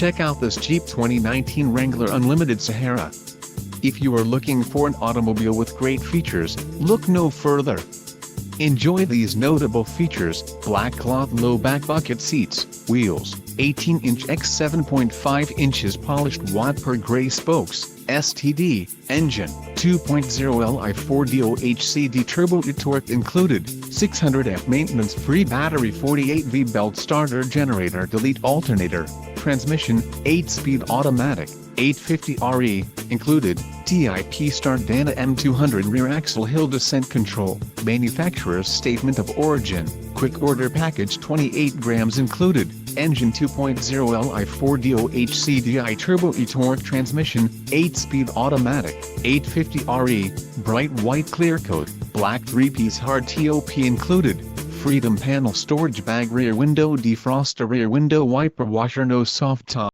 Check out this Jeep 2019 Wrangler Unlimited Sahara. If you are looking for an automobile with great features, look no further. Enjoy these notable features: black cloth low back bucket seats, wheels, 18-inch x 7.5 inches polished watt per gray spokes, STD, engine, 2.0 Li 4DOHCD turbo torque included, 600F maintenance-free battery, 48V belt starter generator delete alternator, transmission, 8-speed automatic, 850RE, included, TIP start Dana M200 rear axle hill descent control, manufacturer's statement of origin, quick order package 28 grams included, engine 2.0 Li 4DOHCDI turbo torque transmission, 8-speed automatic, 850RE, bright white clear coat, black 3-piece hard top included, freedom panel storage bag rear window defroster rear window wiper washer no soft top.